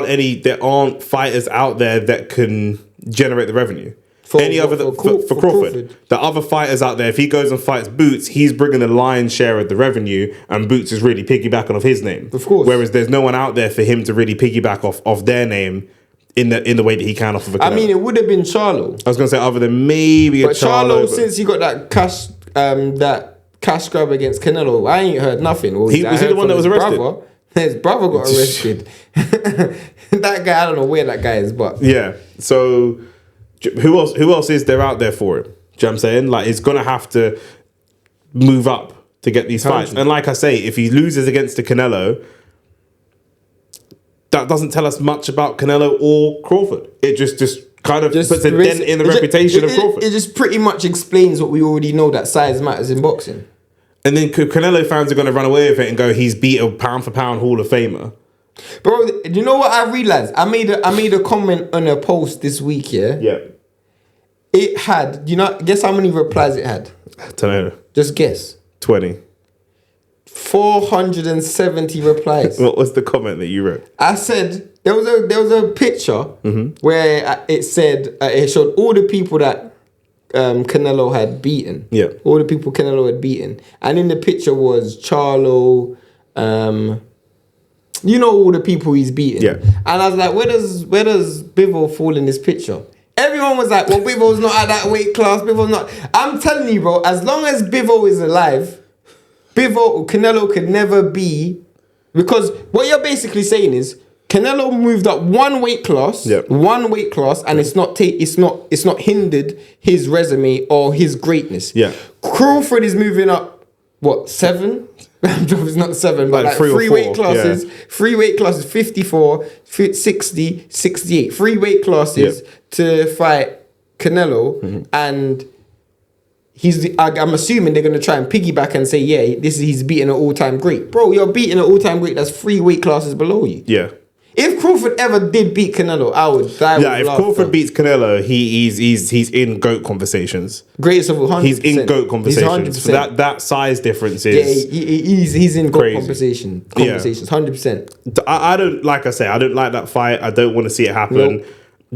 there aren't fighters out there that can generate the revenue. For Crawford. The other fighters out there, if he goes and fights Boots, he's bringing the lion's share of the revenue, and Boots is really piggybacking off his name. Of course. Whereas there's no one out there for him to really piggyback off their name in the way that he can off of a Canelo. I mean, it would have been Charlo. I was going to say other than maybe a Charlo. Since he got that cash grab against Canelo, I ain't heard nothing. Was he the one that was arrested? His brother got arrested. That guy, I don't know where that guy is, but yeah. So who else is there out there for him? Do you know what I'm saying? Like, he's gonna have to move up to get these fights. And like I say, if he loses against the Canelo, that doesn't tell us much about Canelo or Crawford. It just kind of puts a dent in the reputation of Crawford. It just pretty much explains what we already know, that size matters in boxing. And then Canelo fans are going to run away with it and go, he's beat a pound for pound Hall of Famer. Bro, you know what I realized? I made a comment on a post this week, yeah? Yeah. It had, guess how many replies it had? I don't know. Just guess. 20. 470 replies. What was the comment that you wrote? I said, there was a picture where it said, it showed all the people that Canelo had beaten. Yeah. All the people Canelo had beaten. And in the picture was Charlo, all the people he's beaten. Yeah. And I was like, where does Bivol fall in this picture? Everyone was like, well, Bivol's not at that weight class. Bivol's not. I'm telling you, bro, as long as Bivol is alive, Canelo could never be, because what you're basically saying is Canelo moved up one weight class, and it's not hindered his resume or his greatness. Yeah. Crawford is moving up, what, 7? It's not 7, but like 3 weight classes. Yeah. 3 weight classes, 54, 60, 68. 3 weight classes to fight Canelo, and I'm assuming they're going to try and piggyback and say, he's beating an all-time great. Bro, you're beating an all-time great that's 3 weight classes below you. Yeah. If Crawford ever did beat Canelo, I would die. Yeah, if Crawford beats Canelo, he's in GOAT conversations. Greatest of all, 100%. He's in GOAT conversations. So that size difference is he's in GOAT conversations, 100%. I don't, like I say, I don't like that fight. I don't want to see it happen. Nope.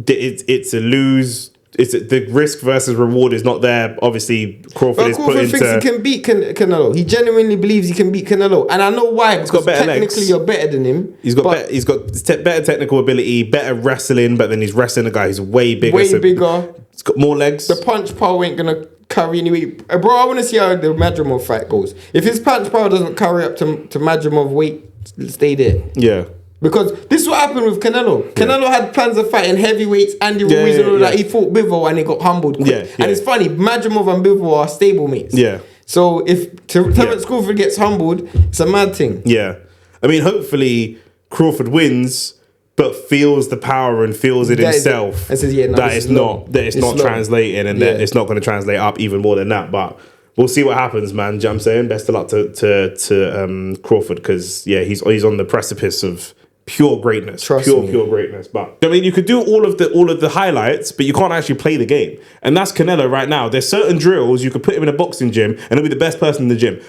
It's a lose. The risk versus reward is not there. Obviously, Crawford thinks he can beat Canelo. He genuinely believes he can beat Canelo, and I know why. Because technically, you're better than him. He's got better technical ability, better wrestling, but then he's wrestling a guy who's way bigger. He's got more legs. The punch power ain't gonna carry any weight, bro. I want to see how the Madrimov fight goes. If his punch power doesn't carry up to Madrimov weight, stay there. Yeah. Because this is what happened with Canelo. Canelo had plans of fighting heavyweights, Andy Ruiz and all that. He fought Bivol and he got humbled quick. And it's funny, Madrimov and Bivol are stablemates. Yeah. So if Terence Crawford gets humbled, it's a mad thing. Yeah. I mean, hopefully Crawford wins, but feels the power and feels it himself. And says, it's not translating, and that it's not going to translate up even more than that. But we'll see what happens, man. Do you know what I'm saying? Best of luck to Crawford, because he's on the precipice of pure greatness, pure greatness. But I mean, you could do all of the highlights, but you can't actually play the game. And that's Canelo right now. There's certain drills you could put him in a boxing gym, and he'll be the best person in the gym.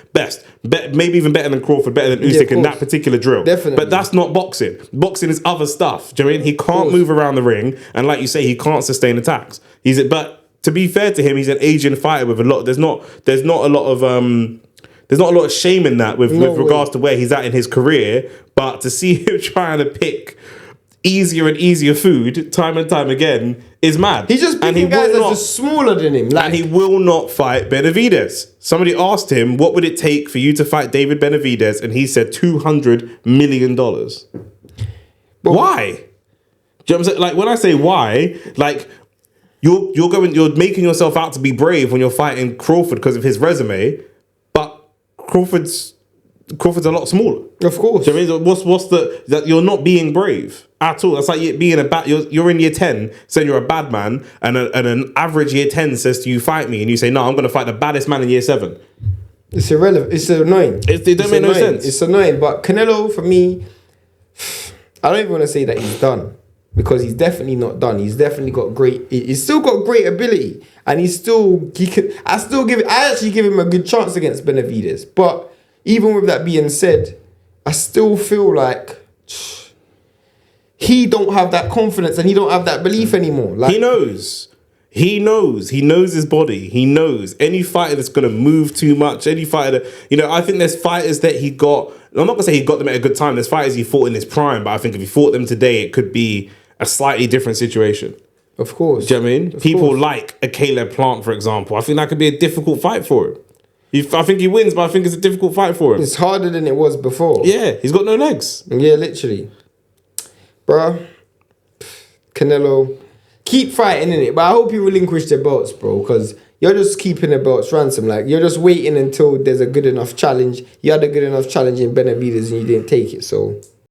Maybe even better than Crawford, better than Usyk in that particular drill. Definitely. But that's not boxing. Boxing is other stuff. Do you know what I mean? He can't move around the ring, and like you say, he can't sustain attacks. But to be fair to him, he's an aging fighter with a lot. There's not a lot of shame in that with regards to where he's at in his career. But to see him trying to pick easier and easier food time and time again is mad. He's just picking guys that's just smaller than him. And he will not fight Benavidez. Somebody asked him, what would it take for you to fight David Benavidez? And he said $200 million. Why? Do you know what I'm saying? Like, when I say why, like, you're making yourself out to be brave when you're fighting Crawford because of his resume, but Crawford's a lot smaller. Of course. Do you know what I mean? That you're not being brave at all. That's like being you're in year 10 saying you're a bad man, and an average year 10 says to you, fight me, and you say, no, I'm going to fight the baddest man in year 7. It's irrelevant. It's annoying. It don't make no sense. It's annoying. But Canelo, for me, I don't even want to say that he's done, because he's definitely not done. He's definitely got he's still got great ability, and I actually give him a good chance against Benavidez. But even with that being said, I still feel like he don't have that confidence and he don't have that belief anymore. Like, he knows. He knows his body. He knows any fighter that's going to move too much, any fighter that, I think there's fighters that he got. I'm not going to say he got them at a good time. There's fighters he fought in his prime, but I think if he fought them today, it could be a slightly different situation. Of course. Do you know what I mean? People like a Caleb Plant, for example. I think that could be a difficult fight for him. I think he wins, but I think it's a difficult fight for him. It's harder than it was before. Yeah, he's got no legs. Yeah, literally. Bruh, Canelo, keep fighting in it, but I hope you relinquish the belts, bro, because you're just keeping the belts ransom. Like, you're just waiting until there's a good enough challenge. You had a good enough challenge in Benavidez and you didn't take it, so